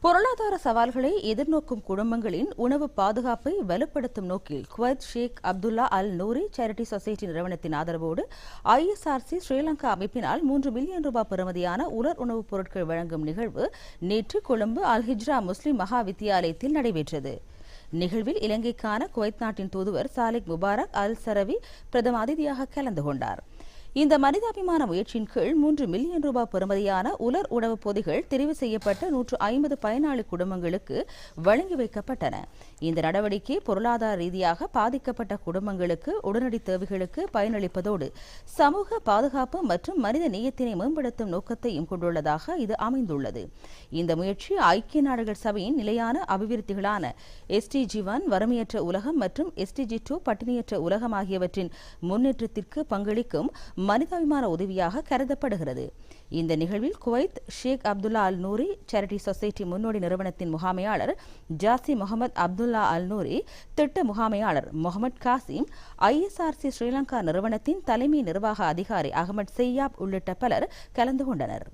பொருளாதார சவால்களை எதிர்நோக்கும் குடும்பங்களின் உணவு பாதுகாப்பை வலுப்படுத்தும் நோக்கில் குவைத் ஷேக் அப்துல்லா அல் நூரி சேரிட்டி சொசைட்டி நிறுவனத்தின் ஆதரவோடு ISRC ஸ்ரீலங்கா அமைப்பினால் 3 பில்லியன் ரூபாய் பெறுமதியான உலர் உணவுப் பொருட்கள் வழங்கும் நிகழ்வு நேற்று கொழும்பு அல் ஹிஜ்ரா முஸ்லிம் மகா வித்தியாலயத்தில் நடைபெற்றது. நிகழ்வில் இலங்கைக்கான குவைத் நாட்டின் தூதுவர் சாலிக் முபாரக் அல் சரவி பிரதம அதிதியாக கலந்து கொண்டார். இந்த மனிதாபிமான முயற்சியின் கீழ் 3 மில்லியன் ரூபாய் பெறுமதியான உலர் உணவுப் பொதிகள் தெரிவு செய்யப்பட்ட 150 பயனாளி குடும்பங்களுக்கு வழங்கி வைக்கப்பட்டன. இந்த நடவடிக்கை பொருளாதார ரீதியாக பாதிக்கப்பட்ட குடும்பங்களுக்கு உடனடி தேவைகளுக்கு பயனளிப்பதோடு சமூக பாதுகாப்பு மற்றும் மனித நேயத்தினை மேம்படுத்தும் நோக்கத்தையும் கொண்டுள்ளதாக இது அமைந்துள்ளது. இந்த முயற்சி ஐக்கிய நாடுகள் சபையின் நிலையான அபிவிருத்திகளான SDG 1 வறுமையற்ற உலகம் மற்றும் SDG 2 பட்டினியற்ற உலகம் ஆகியவற்றின் முன்னேற்றத்திற்கு பங்களிக்கும் மனிதாபிமான உதவியாக கருதப்படுகிறது. இந்த நிகழ்வில் குவைத் ஷேக் அப்துல்லா அல் நூரி சேரிட்டி சொசைட்டி முன்னோடி நிறுவனத்தின் முகாமையாளர் ஜாசி முகமது அப்துல்லா அல் நூரி, திட்ட முகாமையாளர் முகமது காசிம், ISRC ஸ்ரீலங்கா நிறுவனத்தின் தலைமை நிர்வாக அதிகாரி அகமது செய்யாப் உள்ளிட்ட பலர் கலந்து கொண்டனர்.